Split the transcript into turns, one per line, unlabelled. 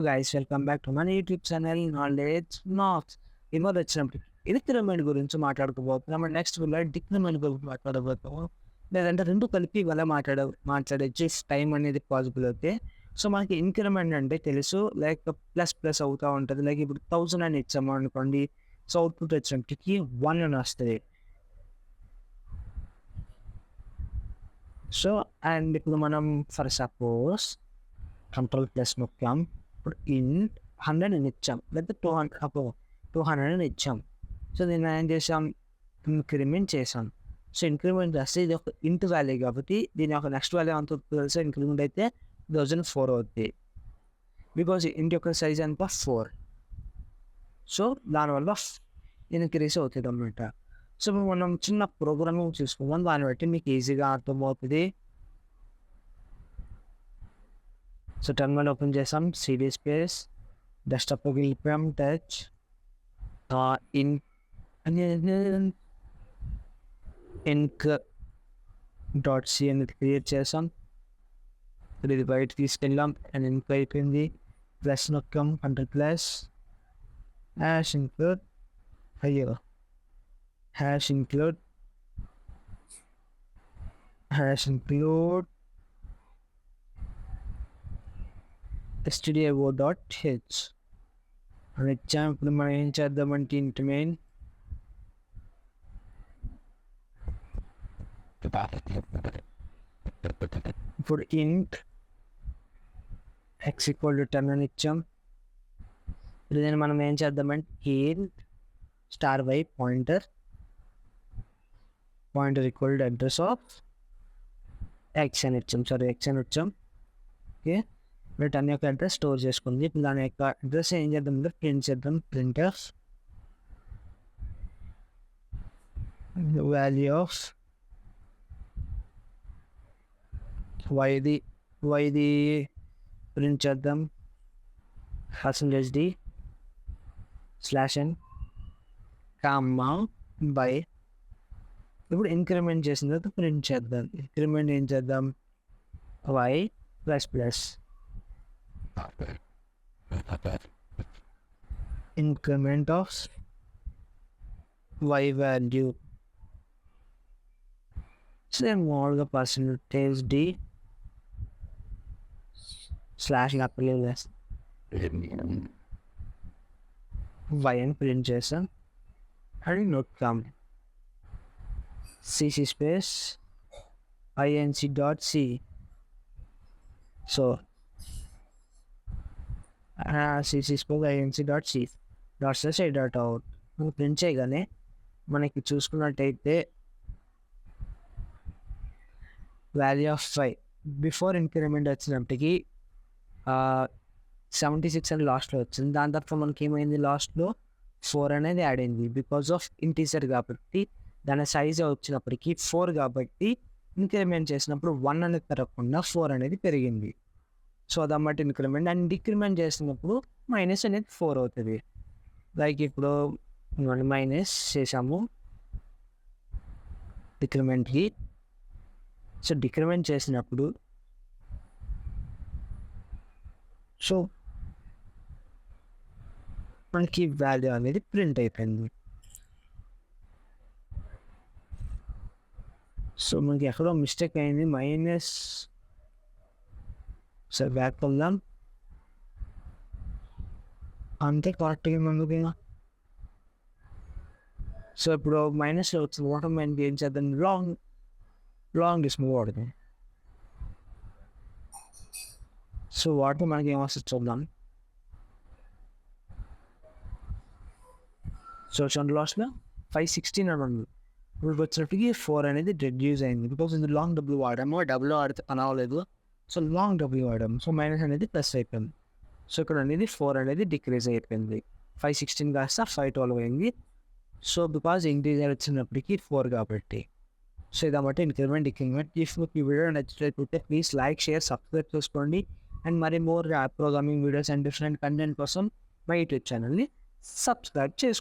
Guys welcome back to మన YouTube channel knowledge NATS. ఇవాళ వచ్చినప్పుడు ఇన్క్రిమెంట్ గురించి మాట్లాడుకోబోతున్నాం. నెక్స్ట్ వీళ్ళ డిక్రిమెంట్ గురించి మాట్లాడబోతున్నాము. లేదంటే రెండు కలిపి ఇవాళ మాట్లాడచ్చు టైం అనేది పాసిబుల్ అవుతే. సో మనకి ఇంక్రిమెంట్ అంటే తెలుసు, లైక్ ప్లస్ ప్లస్ అవుతూ ఉంటుంది. లైక్ ఇప్పుడు 1000 అని ఇచ్చాము అనుకోండి, సో అవుట్పుట్ వచ్చినప్పటికి 1 అని వస్తుంది. సో అండ్ ఇప్పుడు మనం ఫర్ సపోజ్ కంట్రోల్ ప్లస్ నొక్కాం. ఇప్పుడు ఇంట్ 100 అని ఇచ్చాం, లేదా 200 అని ఇచ్చాం. సో దీన్ని ఏం చేసాం, ఇంక్రిమెంట్ చేసాం. సో ఇంక్రిమెంట్ చేస్తే ఇది ఒక ఇంట్ వాల్యూ కాబట్టి దీని యొక్క నెక్స్ట్ వాల్యూ అంత తెలుసు. ఇంక్రిమెంట్ అయితే 1004 అవుతుంది, బికాజ్ ఇంటి యొక్క సైజ్ అంతా 4. సో దానివల్ల ఇంక్రీజ్ అవుతుంది అన్నమాట. సో మనం చిన్న ప్రోగ్రామింగ్ చూసుకుందాం, దాన్ని బట్టి మీకు ఈజీగా అర్థమవుతుంది. సో టర్మినల్ ఓపెన్ చేసాం, సిడి స్పేస్, డెస్క్టాప్లోకి వెళ్ళిపోయాం, టచ్ inc.c అనేది క్రియేట్ చేసాం. ఇది బయట తీసుకెళ్ళాం అండ్ ఇంక్ అయిపోయింది. ప్లస్ నొక్కాం, control plus hash include stdio.h అని ఇచ్చాం. ఇప్పుడు మనం ఏం చేద్దామంటే ఇంటి మెయిన్ ఇప్పుడు ఇంట్ x = 10 అని ఇచ్చాం. ఇప్పుడు మనం ఏం చేద్దామంటే ఇంట్ *y pointer equal address of x అని ఇచ్చాం. ఓకే, మీరు 10 యొక్క అడ్రస్ స్టోర్ చేసుకుంది. ఇప్పుడు దాని యొక్క అడ్రస్ ఏం చేద్దాం అంటే ప్రింట్ చేద్దాం. ప్రింట్ ఆఫ్ వాల్యూ ఆఫ్ వైది ప్రింట్ చేద్దాం. %d/n comma by. ఇప్పుడు ఇంక్రిమెంట్ చేసిన తర్వాత ప్రింట్ చేద్దాం. ఇంక్రిమెంట్ ఏం చేద్దాం, y ++ increment of y value. So then మామూలుగా %d/n y అని ప్రింట్ చేసాం. అని నొక్కాం, cc space inc.c. So cc space inc.c .out మనం ప్రింట్ చేయగానే మనకి చూసుకున్నట్టయితే value of y before increment వచ్చినప్పటికీ 76 అని లాస్ట్లో వచ్చింది. దాని తర్వాత మనకి ఏమైంది, లాస్ట్లో 4 అనేది యాడ్ అయింది. బికాజ్ ఆఫ్ ఇంటీజర్ కాబట్టి దాని సైజ్ వచ్చినప్పటికీ 4 కాబట్టి ఇంక్రిమెంట్ చేసినప్పుడు 1 అనేది పెరగకుండా 4 అనేది పెరిగింది. సో అదన్నమాట ఇంక్రిమెంట్. అండ్ డిక్రిమెంట్ చేసినప్పుడు మైనస్ అనేది 4 అవుతుంది. లైక్ ఇప్పుడు మైనస్ చేసాము డిక్రిమెంట్కి. సో డిక్రిమెంట్ చేసినప్పుడు సో మనకి వాల్యూ అనేది ప్రింట్ అయిపోయింది. సో మనకి ఎక్కడో మిస్టేక్ అయింది, మైనస్. సరే బ్యాక్ వెళ్దాం, అంతే కరెక్ట్గా ముందుకు. సో ఇప్పుడు మైనస్లో వచ్చింది. వాటర్ మైన్కి ఏం చేద్దాం, లాంగ్ డిస్టెన్స్ వాడుతుంది. సో వాటర్ మనకి ఏమొస్తుంది చూద్దాం. సో లాస్ట్లో 516 అని ఉంది. ఇప్పుడు వచ్చినప్పటికి 4 అనేది రెడ్యూస్ అయింది. బికాజ్ ఇది లాంగ్ డబ్ల్యూ వాడాము, డబ్ల్యూ ఆడితే పని అవ్వలేదు. సో లాంగ్ డబ్ల్యూ వాడాము, సో మైనస్ అనేది ప్లస్ అయిపోయింది. సో ఇక్కడ అనేది 4 అనేది డిక్రీజ్ అయిపోయింది. 516 కాస్త 512 అయింది. సో బికాజ్ ఇంటీజర్ వచ్చినప్పటికీ 4 కాబట్టి. సో ఇదన్నమాట ఇంక్రిమెంట్ డిక్రిమెంట్. ఇఫ్ మీకు ఈ వీడియో నచ్చినట్లయితే ప్లీజ్ లైక్, షేర్, సబ్స్క్రైబ్ చేసుకోండి. అండ్ మరి more programming videos and different content కోసం మా యూట్యూబ్ ఛానల్ని సబ్స్క్రైబ్ చేసుకోండి.